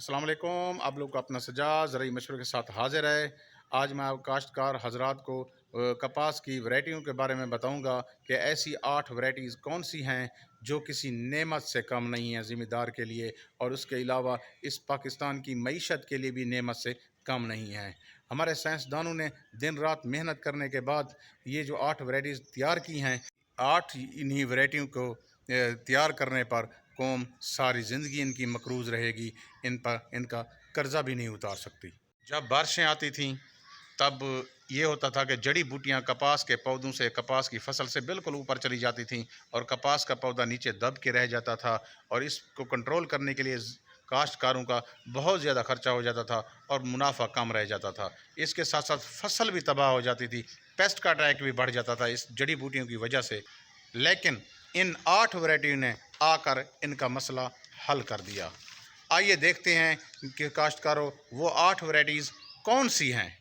अस्सलाम वालेकुम। आप लोग का अपना सज्जाद ज़रूरी मशवरे के साथ हाजिर है। आज मैं आप काश्तकार हजरात को कपास की वैरायटियों के बारे में बताऊंगा कि ऐसी 8 वैरायटीज़ कौन सी हैं जो किसी नेमत से कम नहीं है ज़िम्मेदार के लिए, और उसके अलावा इस पाकिस्तान की मईशत के लिए भी नेमत से कम नहीं है। हमारे साइंसदानों ने दिन रात मेहनत करने के बाद ये जो 8 वैरायटीज़ तैयार की हैं, 8 इन्हीं वैरायटियों को तैयार करने पर कौम सारी ज़िंदगी इनकी मकरूज़ रहेगी, इन पर इनका कर्जा भी नहीं उतार सकती। जब बारिशें आती थीं तब ये होता था कि जड़ी बूटियां कपास के पौधों से, कपास की फसल से बिल्कुल ऊपर चली जाती थीं और कपास का पौधा नीचे दब के रह जाता था, और इसको कंट्रोल करने के लिए काश्तकारों का बहुत ज़्यादा खर्चा हो जाता था और मुनाफा कम रह जाता था। इसके साथ साथ फसल भी तबाह हो जाती थी, पेस्ट का अटैक भी बढ़ जाता था इस जड़ी बूटियों की वजह से। लेकिन इन 8 वैरायटी ने आकर इनका मसला हल कर दिया। आइए देखते हैं कि काश्तकारों वो 8 वैरायटीज़ कौन सी हैं,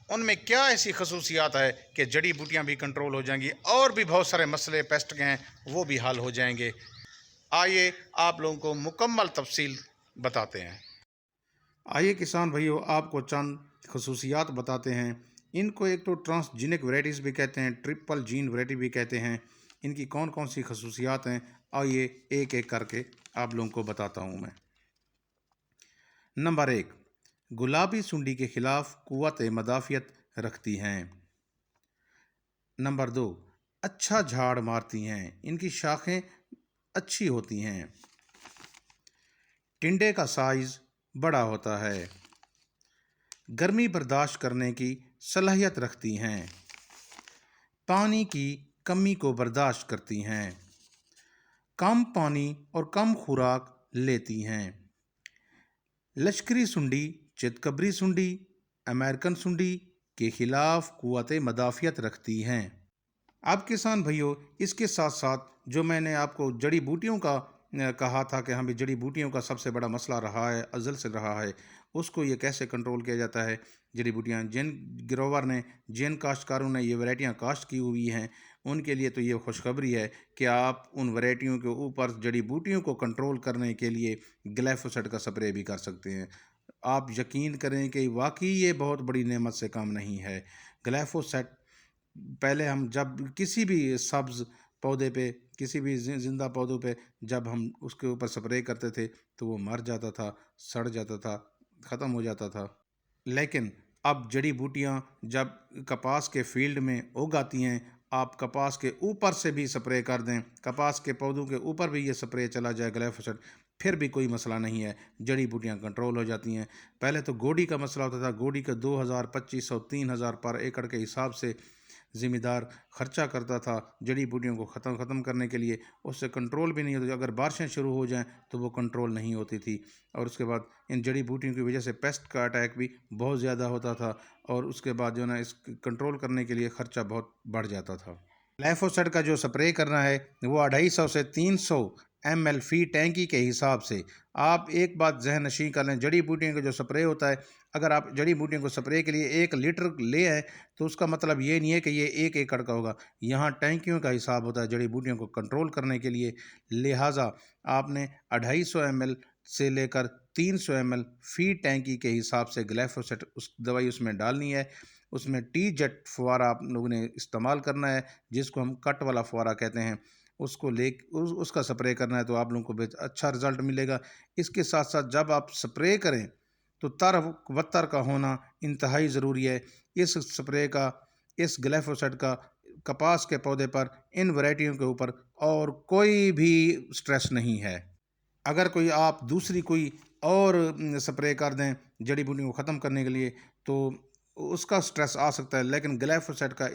उनमें क्या ऐसी खसूसियात है कि जड़ी बूटियां भी कंट्रोल हो जाएंगी और भी बहुत सारे मसले पेस्ट के हैं वो भी हल हो जाएंगे। आइए आप लोगों को मुकम्मल तफसील बताते हैं। आइए किसान भाइयों, आपको चंद खसूसियात बताते हैं। इनको एक तो ट्रांसजीनिक वैरायटीज़ भी कहते हैं, ट्रिपल जीन वैरायटी भी कहते हैं। इनकी कौन कौन सी खसूसियात हैं, आइए एक एक करके आप लोगों को बताता हूँ मैं। नंबर 1, गुलाबी सुंडी के खिलाफ कुव्वत मदाफियत रखती हैं। नंबर 2, अच्छा झाड़ मारती हैं, इनकी शाखें अच्छी होती हैं। टिंडे का साइज बड़ा होता है। गर्मी बर्दाश्त करने की सलाहियत रखती हैं। पानी की कमी को बर्दाश्त करती हैं। कम पानी और कम खुराक लेती हैं। लश्करी सुंडी, चितकबरी सुंडी, अमेरिकन सुंडी के खिलाफ कुव्वत मदाफियत रखती हैं। अब किसान भाइयों, इसके साथ साथ जो मैंने आपको जड़ी बूटियों का कहा था कि हमें जड़ी बूटियों का सबसे बड़ा मसला रहा है, अज़ल से रहा है, उसको ये कैसे कंट्रोल किया जाता है। जड़ी बूटियाँ जिन गिरोवर ने, जिन काश्तकारों ने ये वैरायटियाँ काश्त की हुई हैं, उनके लिए तो ये खुशखबरी है कि आप उन वैरायटियों के ऊपर जड़ी बूटियों को कंट्रोल करने के लिए ग्लाइफोसेट का स्प्रे भी कर सकते हैं। आप यकीन करें कि वाकई ये बहुत बड़ी नेमत से कम नहीं है। ग्लाइफोसेट पहले हम जब किसी भी सब्ज़ पौधे पे, किसी भी ज़िंदा पौधों पे जब हम उसके ऊपर स्प्रे करते थे तो वो मर जाता था, सड़ जाता था, ख़त्म हो जाता था। लेकिन अब जड़ी बूटियाँ जब कपास के फील्ड में उग आती हैं, आप कपास के ऊपर से भी स्प्रे कर दें, कपास के पौधों के ऊपर भी ये स्प्रे चला जाए ग्लाइफोसेट, फिर भी कोई मसला नहीं है, जड़ी बूटियाँ कंट्रोल हो जाती हैं। पहले तो गोडी का मसला होता था, गोडी का 2000, 2500, 3000 पर एकड़ के हिसाब से ज़िम्मेदार खर्चा करता था जड़ी बूटियों को ख़त्म करने के लिए, उससे कंट्रोल भी नहीं होती। अगर बारिशें शुरू हो जाएं तो वो कंट्रोल नहीं होती थी, और उसके बाद इन जड़ी बूटियों की वजह से पेस्ट का अटैक भी बहुत ज़्यादा होता था, और उसके बाद जो ना इस कंट्रोल करने के लिए ख़र्चा बहुत बढ़ जाता था। ग्लाइफोसेट का जो स्प्रे करना है वो 250 से 300 ml फी टैंकी के हिसाब से। आप एक बात जहन नशीं कर लें, जड़ी बूटियों का जो स्प्रे होता है, अगर आप जड़ी बूटियों को स्प्रे के लिए 1 लीटर ले आए तो उसका मतलब ये नहीं है कि ये 1 एकड़ का होगा। यहाँ टैंकियों का हिसाब होता है जड़ी बूटियों को कंट्रोल करने के लिए। लिहाजा आपने 250 ml से लेकर 300 ml फी टैंकी के हिसाब से ग्लाइफोसेट उस दवाई उसमें डालनी है। उसमें टी जेट फुवारा आप लोगों ने इस्तेमाल करना है, जिसको हम कट वाला फुवारा कहते हैं। उसको ले उसका स्प्रे करना है तो आप लोगों को बहुत अच्छा रिजल्ट मिलेगा। इसके साथ साथ जब आप स्प्रे करें तो तर वत्तर का होना इंतहाई ज़रूरी है। इस स्प्रे का, इस ग्लाइफोसेट का कपास के पौधे पर, इन वैरायटियों के ऊपर और कोई भी स्ट्रेस नहीं है। अगर कोई आप दूसरी कोई और स्प्रे कर दें जड़ी बूटियों को ख़त्म करने के लिए तो उसका स्ट्रेस आ सकता है, लेकिन ग्लाइफोसेट का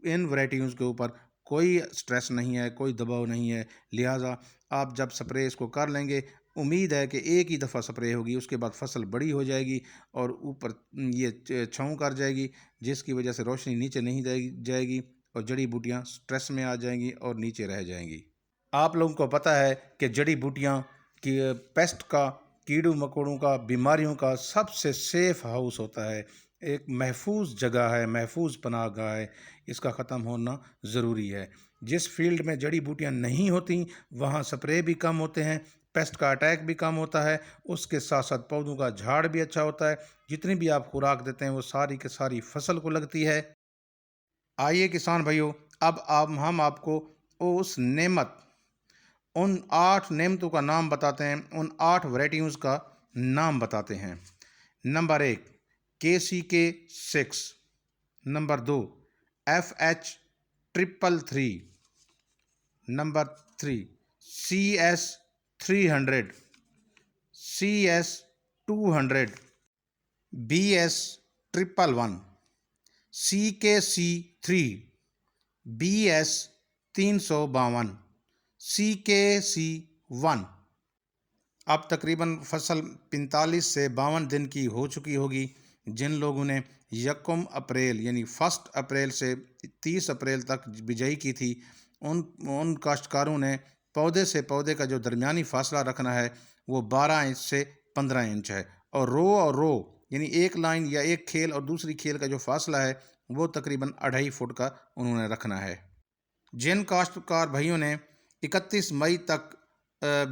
इन वैरायटियों के ऊपर कोई स्ट्रेस नहीं है, कोई दबाव नहीं है। लिहाजा आप जब स्प्रे इसको कर लेंगे, उम्मीद है कि एक ही दफ़ा स्प्रे होगी, उसके बाद फसल बड़ी हो जाएगी और ऊपर ये छाँव कर जाएगी, जिसकी वजह से रोशनी नीचे नहीं जाएगी और जड़ी बूटियाँ स्ट्रेस में आ जाएंगी और नीचे रह जाएंगी। आप लोगों को पता है कि जड़ी बूटियाँ कि पेस्ट का, कीड़ों मकोड़ों का, बीमारियों का सबसे सेफ हाउस होता है, एक महफूज जगह है, महफूज पनाहगाह है। इसका ख़त्म होना ज़रूरी है। जिस फील्ड में जड़ी बूटियाँ नहीं होती वहाँ स्प्रे भी कम होते हैं, پیسٹ کا اٹیک بھی کم ہوتا ہے، اس کے ساتھ ساتھ پودوں کا جھاڑ بھی اچھا ہوتا ہے، جتنی بھی آپ خوراک دیتے ہیں وہ ساری کی ساری فصل کو لگتی ہے۔ آئیے کسان بھائیوں، اب ہم آپ کو اس نعمت، ان 8 نعمتوں کا نام بتاتے ہیں، ان 8 ورائٹیز کا نام بتاتے ہیں۔ Number 1 KCK6، number 2 FH333، number 3 CS300، CS200، BS111، CKC3، BS352، CKC1۔ اب تقریباً فصل 45 سے 52 دن کی ہو چکی ہوگی۔ جن لوگوں نے 1 اپریل یعنی 1 اپریل سے 30 اپریل تک بجائی کی تھی، ان کاشتکاروں نے پودے سے پودے کا جو درمیانی فاصلہ رکھنا ہے وہ 12 انچ سے 15 انچ ہے، اور رو یعنی ایک لائن یا ایک کھیل اور دوسری کھیل کا جو فاصلہ ہے وہ تقریباً 2.5 فٹ کا انہوں نے رکھنا ہے۔ جن کاشتکار بھائیوں نے 31 مئی تک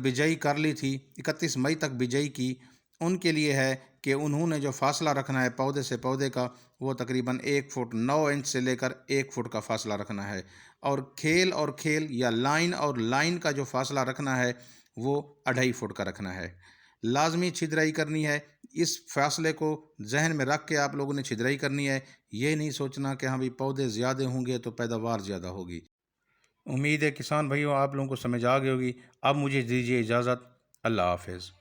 بجائی کر لی تھی، 31 مئی تک بجائی کی، ان کے لیے ہے کہ انہوں نے جو فاصلہ رکھنا ہے پودے سے پودے کا وہ تقریباً 1 فٹ 9 انچ سے لے کر 1 فٹ کا فاصلہ رکھنا ہے، اور کھیل یا لائن اور لائن کا جو فاصلہ رکھنا ہے وہ 2.5 فٹ کا رکھنا ہے۔ لازمی چھدرائی کرنی ہے، اس فاصلے کو ذہن میں رکھ کے آپ لوگوں نے چھدرائی کرنی ہے، یہ نہیں سوچنا کہ ہاں بھی پودے زیادہ ہوں گے تو پیداوار زیادہ ہوگی۔ امید ہے کسان بھائیوں آپ لوگوں کو سمجھ آ گئی ہوگی۔ اب مجھے دیجیے اجازت، اللہ حافظ۔